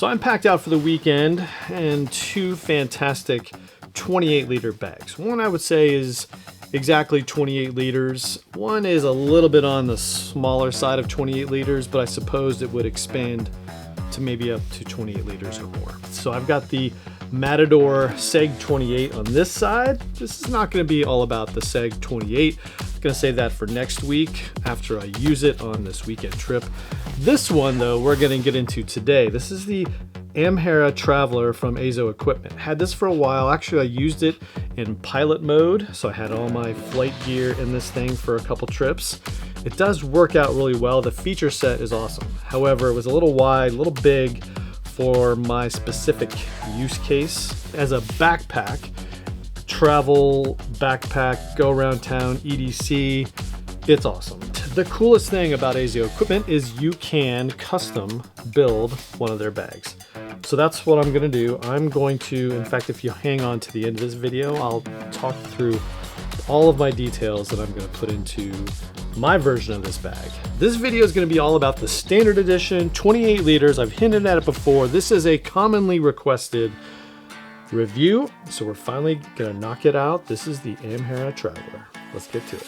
So I'm packed out for the weekend and two fantastic 28 liter bags. One I would say is exactly 28 liters. One is a little bit on the smaller side of 28 liters, but I suppose it would expand to maybe up to 28 liters or more. So I've got the Matador Seg 28 on this side. This is not going to be all about the Seg 28. I'm going to save that for next week after I use it on this weekend trip. This one though, we're going to get into today. This is the Amhara Traveler from Azo Equipment. Had this for a while. Actually, I used it in pilot mode, so I had all my flight gear in this thing for a couple trips. It does work out really well. The feature set is awesome. However, it was a little wide, a little big for my specific use case as a backpack, travel backpack, go around town, EDC. It's awesome. The coolest thing about Azo Equipment is you can custom build one of their bags. So that's what I'm gonna do. I'm going to, in fact, if you hang on to the end of this video, I'll talk through all of my details that I'm gonna put into my version of this bag. This video is gonna be all about the standard edition, 28 liters. I've hinted at it before. This is a commonly requested review, so we're finally gonna knock it out. This is the Amhara Traveler. Let's get to it.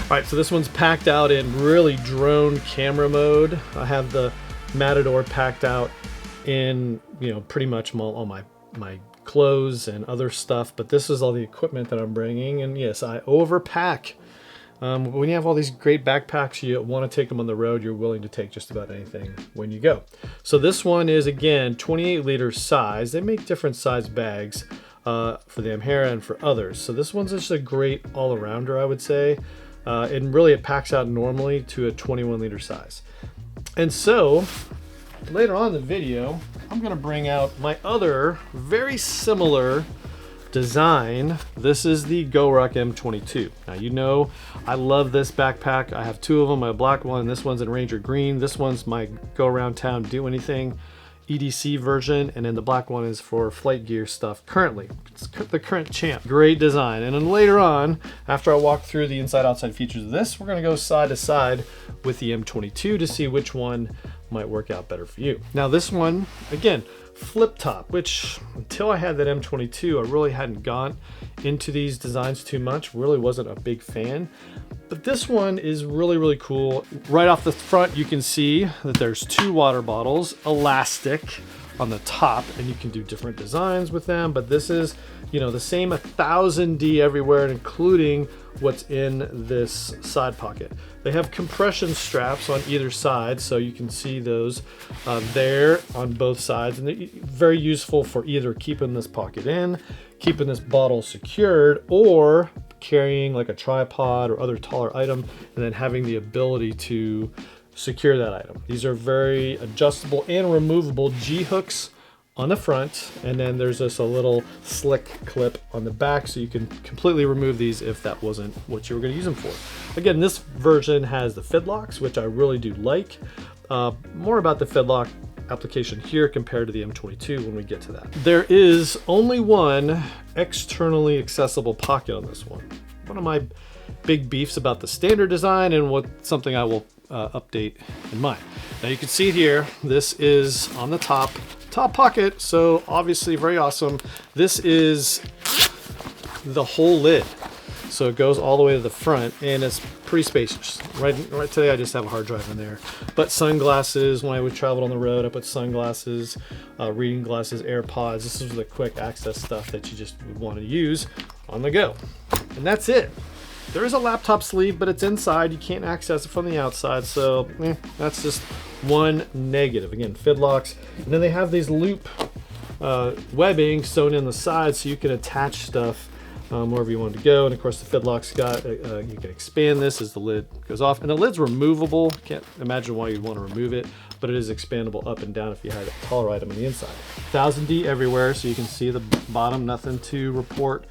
All right, so this one's packed out in really drone camera mode. I have the Matador packed out in, pretty much all my clothes and other stuff, but this is all the equipment that I'm bringing. And yes, I overpack. When you have all these great backpacks, you want to take them on the road, you're willing to take just about anything when you go. So this one is, again, 28 liter size. They make different size bags for the Amhara and for others. So this one's just a great all-arounder, I would say. And really it packs out normally to a 21 liter size. And so later on in the video, I'm gonna bring out my other very similar design. This is the GoRuck M22. Now, I love this backpack. I have two of them, a black one, and this one's in Ranger Green. This one's my go around town, do anything EDC version, and then the black one is for flight gear stuff currently. It's the current champ. Great design. And then later on, after I walk through the inside-outside features of this, we're gonna go side to side with the M22 to see which one might work out better for you. Now this one, again, flip top, which until I had that M22, I really hadn't gone into these designs too much, really wasn't a big fan. But this one is really, really cool. Right off the front, you can see that there's two water bottles, elastic on the top, and you can do different designs with them. But this is, the same 1000D everywhere, including what's in this side pocket. They have compression straps on either side, so you can see those there on both sides, and they're very useful for either keeping this pocket in, keeping this bottle secured, or carrying like a tripod or other taller item, and then having the ability to secure that item. These are very adjustable and removable G-hooks on the front, and then there's just a little slick clip on the back, so you can completely remove these if that wasn't what you were going to use them for. Again, this version has the fidlocks, which I really do like. More about the fidlock application here compared to the M22 when we get to that. There is only one externally accessible pocket on this one. One of my big beefs about the standard design, and something I will update in mine. Now you can see here, this is on the top pocket, so obviously very awesome. This is the whole lid, so it goes all the way to the front, and it's pretty spacious. Right today I just have a hard drive in there, but sunglasses, when I would travel on the road, I put sunglasses, reading glasses, AirPods. This is the quick access stuff that you just would want to use on the go, and that's it. There is a laptop sleeve, but it's inside. You can't access it from the outside, so that's just one negative. Again, fidlocks, and then they have these loop webbing sewn in the side, so you can attach stuff wherever you want to go. And of course, the fidlock's got you can expand this as the lid goes off, and the lid's removable. Can't imagine why you'd want to remove it, but it is expandable up and down if you had a taller item on the inside. 1000D everywhere, so you can see the bottom. Nothing to report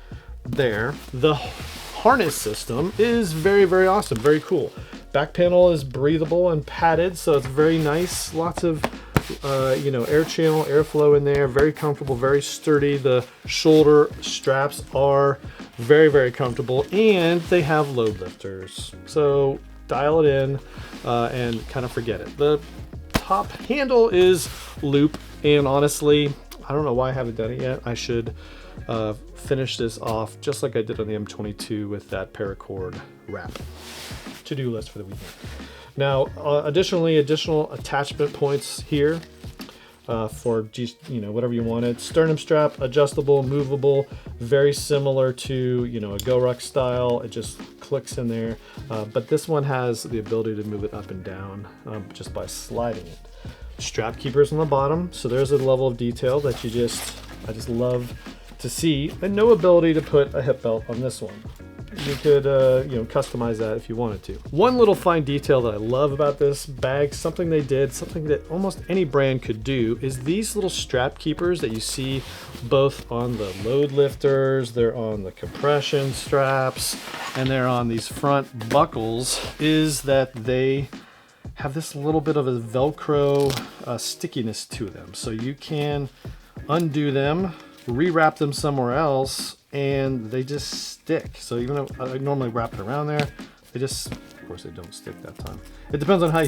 there. The harness system is very, very awesome, very cool. Back panel is breathable and padded, so it's very nice. Lots of air channel, airflow in there. Very comfortable, very sturdy. The shoulder straps are very, very comfortable, and they have load lifters. So dial it in and kind of forget it. The top handle is loop, and honestly, I don't know why I haven't done it yet. I should finish this off just like I did on the M22 with that paracord wrap. To-do list for the weekend. Now, additional attachment points here for whatever you wanted. Sternum strap, adjustable, movable, very similar to a GoRuck style. It just clicks in there, but this one has the ability to move it up and down just by sliding it. Strap keepers on the bottom, so there's a level of detail that I just love to see, and no ability to put a hip belt on this one. You could customize that if you wanted to. One little fine detail that I love about this bag, something that almost any brand could do, is these little strap keepers that you see both on the load lifters, they're on the compression straps, and they're on these front buckles, is that they have this little bit of a Velcro stickiness to them. So you can undo them, rewrap them somewhere else, and they just stick. So even though I normally wrap it around there, they just, of course they don't stick that time. It depends on how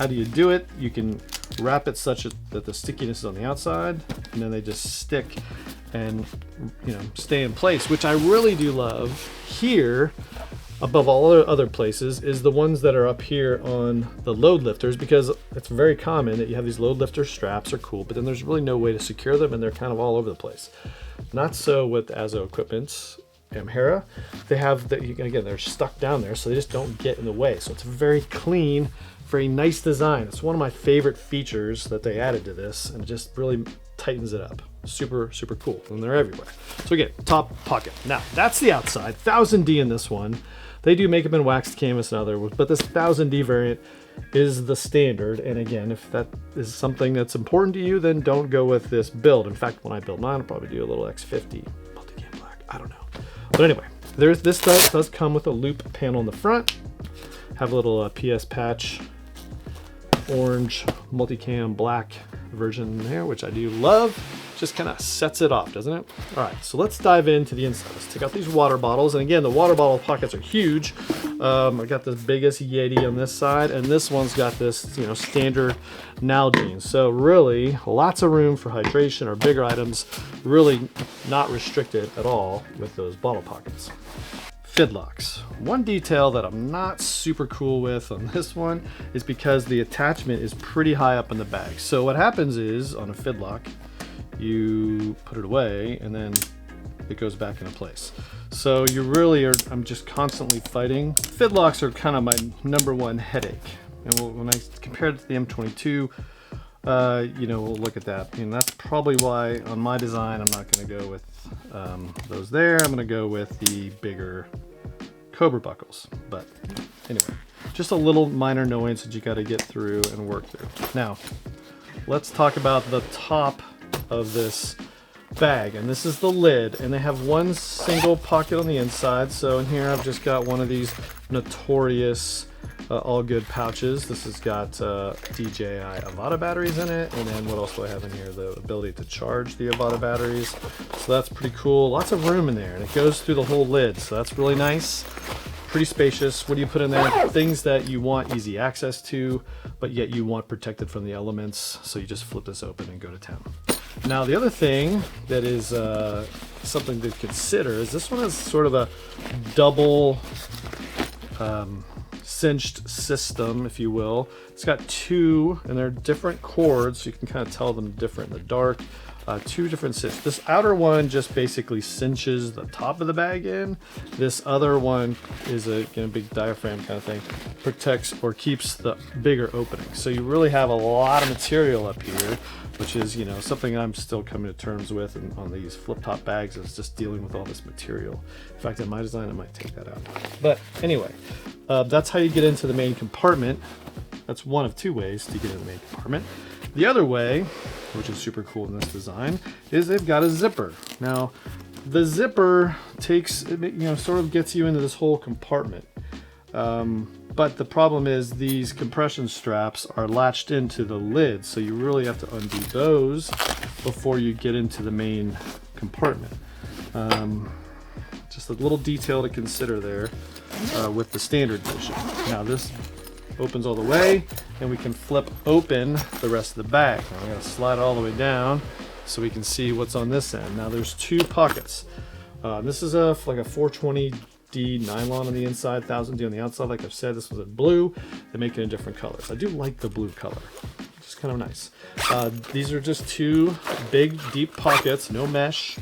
do you do it. You can wrap it such that the stickiness is on the outside, and then they just stick and stay in place, which I really do love here. Above all other places is the ones that are up here on the load lifters, because it's very common that you have these load lifter straps are cool, but then there's really no way to secure them, and they're kind of all over the place. Not so with Azo Equipment's Amhara. They have again, they're stuck down there, so they just don't get in the way. So it's a very clean, very nice design. It's one of my favorite features that they added to this, and it just really tightens it up. Super, super cool, and they're everywhere. So again, top pocket. Now that's the outside. 1000D in this one. They do make them in waxed canvas and other, but this 1000D variant is the standard. And again, if that is something that's important to you, then don't go with this build. In fact, when I build mine, I'll probably do a little X50 multicam black. I don't know. But anyway, this does come with a loop panel in the front. Have a little PS patch, orange multicam black version there, which I do love. Just kind of sets it off, doesn't it? All right, so let's dive into the inside. Let's take out these water bottles. And again, the water bottle pockets are huge. I got the biggest Yeti on this side, and this one's got this, standard Nalgene. So really, lots of room for hydration or bigger items. Really not restricted at all with those bottle pockets. Fid locks. One detail that I'm not super cool with on this one is because the attachment is pretty high up in the bag. So what happens is, on a fid lock, you put it away and then it goes back into place. So you really are, I'm just constantly fighting. Fid locks are kind of my #1 headache. And when I compare it to the M22, we'll look at that. And that's probably why on my design, I'm not gonna go with those there. I'm gonna go with the bigger Cobra buckles. But anyway, just a little minor annoyance that you gotta get through and work through. Now, let's talk about the top of this bag, and this is the lid, and they have one single pocket on the inside. So in here I've just got one of these notorious all good pouches. This has got DJI Avata batteries in it, and then what else do I have in here? The ability to charge the Avata batteries, so that's pretty cool. Lots of room in there, and it goes through the whole lid, so that's really nice. Pretty spacious. What do you put in there? Things that you want easy access to, but yet you want protected from the elements, so you just flip this open and go to town. Now the other thing that is something to consider is this one has sort of a double cinched system, if you will. It's got two, and they're different cords, so you can kind of tell them different in the dark. Two different cinches. This outer one just basically cinches the top of the bag in. This other one is a big diaphragm kind of thing, protects or keeps the bigger opening. So you really have a lot of material up here, which is something I'm still coming to terms with on these flip top bags, is just dealing with all this material. In fact, in my design, I might take that out. But anyway, that's how you get into the main compartment. That's one of two ways to get in the main compartment. The other way, which is super cool in this design, is they've got a zipper. Now, the zipper sort of gets you into this whole compartment. But the problem is these compression straps are latched into the lid, so you really have to undo those before you get into the main compartment. Just a little detail to consider there. with the standard version. Now this opens all the way, and we can flip open the rest of the bag. Now I'm going to slide it all the way down so we can see what's on this end. Now there's two pockets. This is like a 420D nylon on the inside, 1000D on the outside. Like I've said, this was in blue. They make it in different colors. I do like the blue color. It's kind of nice. These are just two big, deep pockets, no mesh.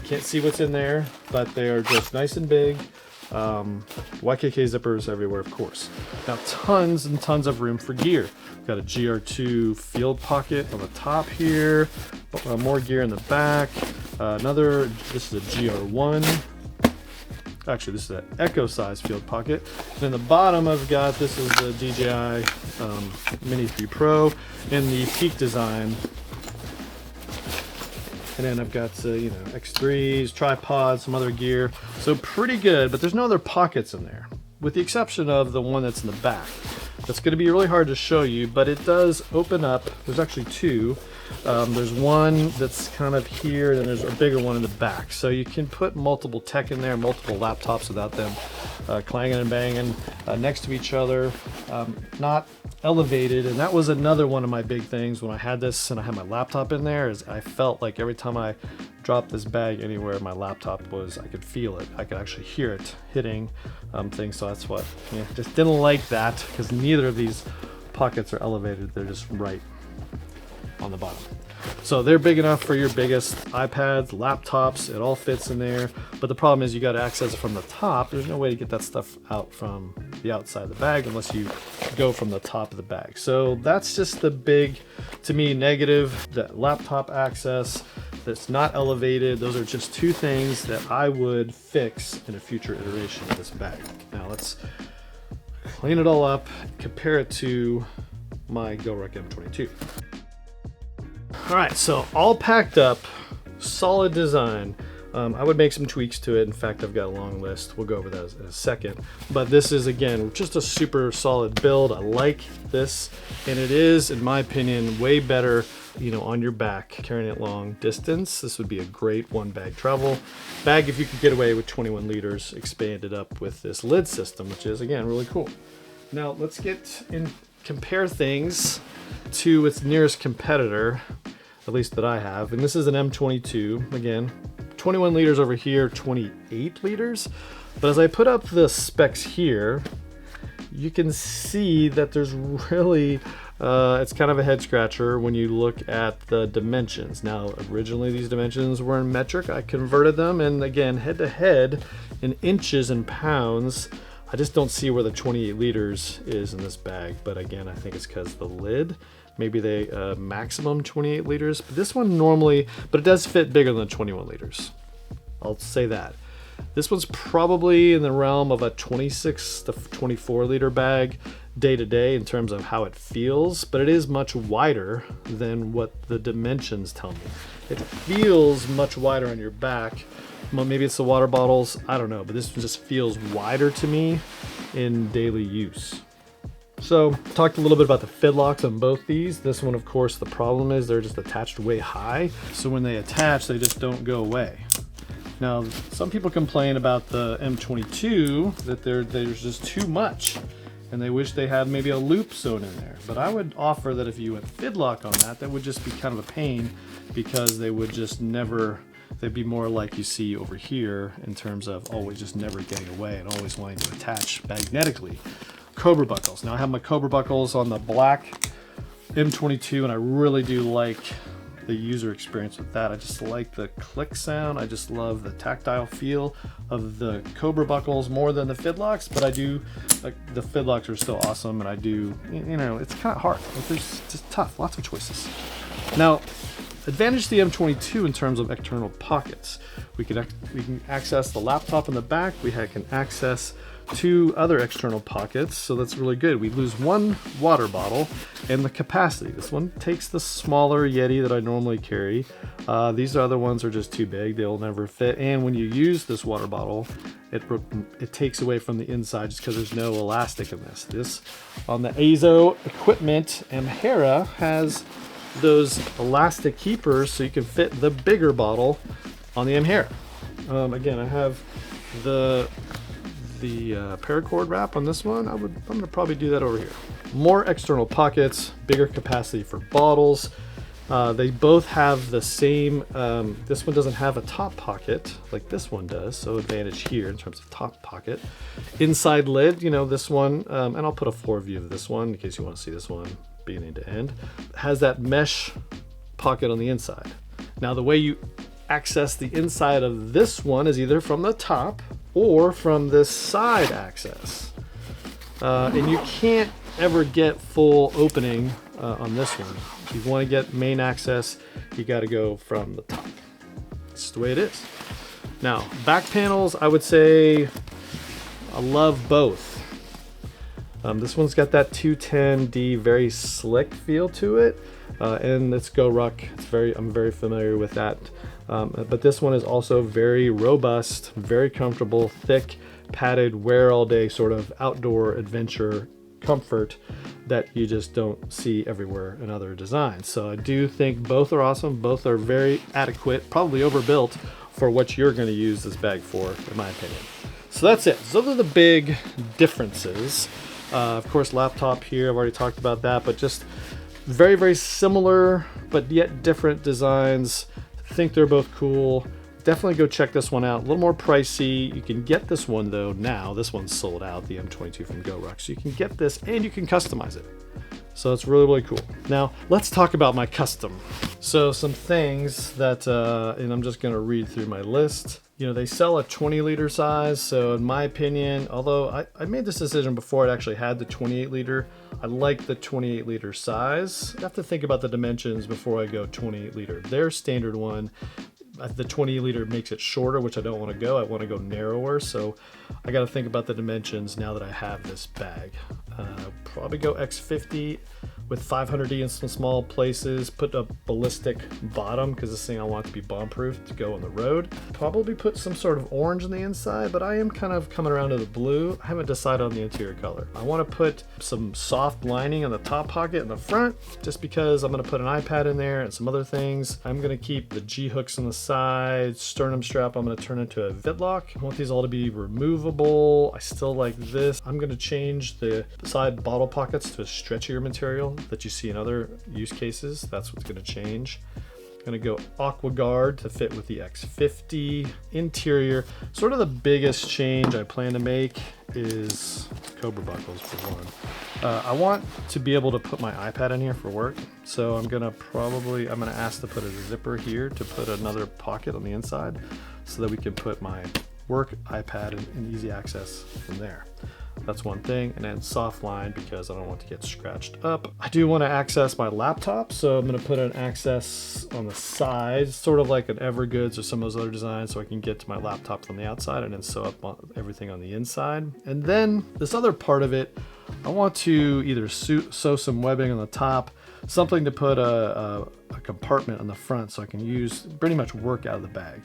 Can't see what's in there, but they are just nice and big. YKK zippers everywhere, of course. Now tons and tons of room for gear. We've got a GR2 field pocket on the top here, more gear in the back. This is a GR1. Actually, this is an Echo size field pocket. And in the bottom, I've got, this is the DJI Mini 3 Pro in the Peak design. And then I've got, X3s, tripods, some other gear. So pretty good, but there's no other pockets in there, with the exception of the one that's in the back. That's going to be really hard to show you, but it does open up. There's actually two. There's one that's kind of here, and then there's a bigger one in the back. So you can put multiple tech in there, multiple laptops without them clanging and banging next to each other. Not elevated, and that was another one of my big things when I had this and I had my laptop in there, is I felt like every time I dropped this bag anywhere, my laptop was, I could feel it. I could actually hear it hitting things. So that's what, just didn't like that, because neither of these pockets are elevated. They're just right on the bottom. So they're big enough for your biggest iPads, laptops, it all fits in there. But the problem is you got to access it from the top. There's no way to get that stuff out from the outside of the bag unless you go from the top of the bag. So that's just the big, to me, negative, that laptop access that's not elevated. Those are just two things that I would fix in a future iteration of this bag. Now let's clean it all up, compare it to my GoRuck M22. All right, so all packed up, solid design. I would make some tweaks to it. In fact, I've got a long list. We'll go over that in a second. But this is, again, just a super solid build. I like this, and it is, in my opinion, way better, on your back, carrying it long distance. This would be a great one bag travel bag if you could get away with 21 liters expanded up with this lid system, which is, again, really cool. Now let's get in, compare things to its nearest competitor, at least that I have, and this is an M22. Again, 21 liters over here, 28 liters. But as I put up the specs here, you can see that there's really, it's kind of a head scratcher when you look at the dimensions. Now, originally these dimensions were in metric. I converted them, and again, head to head in inches and pounds, I just don't see where the 28 liters is in this bag. But again, I think it's because the lid, maybe they maximum 28 liters, but this one normally, but it does fit bigger than 21 liters. I'll say that. This one's probably in the realm of a 26 to 24 liter bag day to day in terms of how it feels, but it is much wider than what the dimensions tell me. It feels much wider on your back. Well, maybe it's the water bottles, I don't know, but this one just feels wider to me in daily use. So, talked a little bit about the fidlocks on both these. This one, of course, the problem is they're just attached way high, so when they attach, they just don't go away. Now, some people complain about the M22 that there's just too much, and they wish they had maybe a loop sewn in there. But I would offer that if you went fidlock on that, that would just be kind of a pain, because they would just never, they'd be more like you see over here in terms of always just never getting away and always wanting to attach magnetically. Cobra buckles. Now I have my Cobra buckles on the black M22, and I really do like the user experience with that. I just like the click sound. I just love the tactile feel of the Cobra buckles more than the fidlocks, but I do, like, the fidlocks are still awesome, and I do, it's kind of hard. It's just tough, lots of choices. Now, advantage the M22 in terms of external pockets. We can access the laptop in the back. We can access two other external pockets, so that's really good. We lose one water bottle and the capacity. This one takes the smaller Yeti that I normally carry. These other ones are just too big. They'll never fit. And when you use this water bottle, it takes away from the inside just because there's no elastic in this. This on the Azo Equipment Amhara has those elastic keepers so you can fit the bigger bottle on the Amhara. Again, I have the the paracord wrap on this one, I'm gonna probably do that over here. More external pockets, bigger capacity for bottles. They both have the same, this one doesn't have a top pocket like this one does, so advantage here in terms of top pocket. Inside lid, you know, this one, and I'll put a floor view of this one in case you want to see this one beginning to end, has that mesh pocket on the inside. Now the way you access the inside of this one is either from the top or from this side access. And you can't ever get full opening on this one. If you want to get main access, you got to go from the top. It's the way it is. Now, back panels, I would say I love both. This one's got that 210D very slick feel to it, and it's GoRuck. I'm very familiar with that. But this one is also very robust, very comfortable, thick, padded, wear all day sort of outdoor adventure comfort that you just don't see everywhere in other designs. So I do think both are awesome. Both are very adequate, probably overbuilt for what you're going to use this bag for, in my opinion. So that's it. So those are the big differences. Of course, laptop here, I've already talked about that, but just very, very similar, but yet different designs. I think they're both cool. Definitely go check this one out. A little more pricey. You can get this one though now. This one's sold out, the M22 from GoRuck. So you can get this and you can customize it. So it's really, really cool. Now let's talk about my custom. So some things that, and I'm just gonna read through my list. You know, they sell a 20-liter size. So in my opinion, although I made this decision before it actually had the 28-liter, I like the 28-liter size. I have to think about the dimensions before I go 28-liter. Their standard one, the 20-liter makes it shorter, which I don't want to go. I want to go narrower, so I got to think about the dimensions now that I have this bag. Probably go X50 with 500D in some small places. Put a ballistic bottom because this thing I want to be bomb-proof to go on the road. Probably put some sort of orange on the inside, but I am kind of coming around to the blue. I haven't decided on the interior color. I want to put some soft lining on the top pocket in the front, just because I'm going to put an iPad in there and some other things. I'm going to keep the G-hooks on the side, sternum strap I'm going to turn into a vidlock. I want these all to be removable. I still like this. I'm going to change the side bottle pockets to a stretchier material that you see in other use cases. That's what's going to change. I'm going to go aqua guard to fit with the X50. Interior, sort of the biggest change I plan to make is Cobra buckles for one. I want to be able to put my iPad in here for work, so I'm gonna ask to put a zipper here to put another pocket on the inside so that we can put my work iPad in easy access from there. That's one thing. And then soft line because I don't want to get scratched up. I do want to access my laptop, so I'm going to put an access on the side, sort of like an Evergoods or some of those other designs, so I can get to my laptop from the outside and then sew up everything on the inside. And then this other part of it, I want to either sew some webbing on the top, something to put a compartment on the front so I can use pretty much work out of the bag.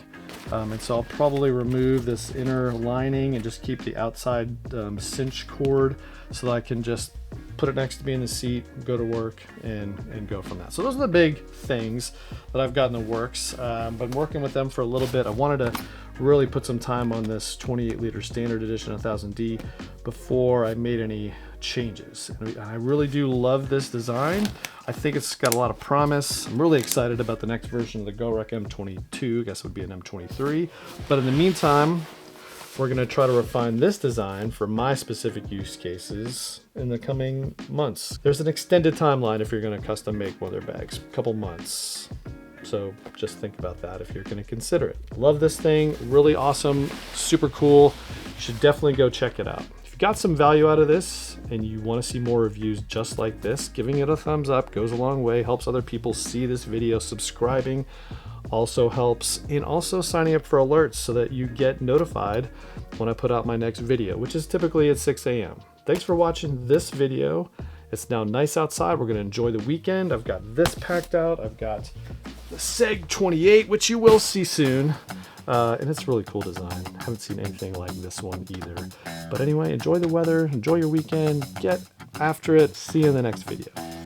And so I'll probably remove this inner lining and just keep the outside cinch cord so that I can just put it next to me in the seat, go to work, and go from that. So those are the big things that I've got in the works. Been working with them for a little bit. I wanted to really put some time on this 28-liter standard edition 1000D before I made any changes. And I really do love this design. I think it's got a lot of promise. I'm really excited about the next version of the GoRuck M22. I guess it would be an M23. But in the meantime, we're going to try to refine this design for my specific use cases in the coming months. There's an extended timeline if you're going to custom make one of their bags, a couple months. So just think about that if you're going to consider it. Love this thing, really awesome, super cool. You should definitely go check it out. If you got some value out of this and you want to see more reviews just like this, giving it a thumbs up goes a long way, helps other people see this video. Subscribing also helps, and also signing up for alerts so that you get notified when I put out my next video, which is typically at 6 a.m. Thanks for watching this video. It's now nice outside. We're going to enjoy the weekend. I've got this packed out. I've got the Seg 28, which you will see soon. And it's a really cool design. I haven't seen anything like this one either. But anyway, enjoy the weather, enjoy your weekend, get after it. See you in the next video.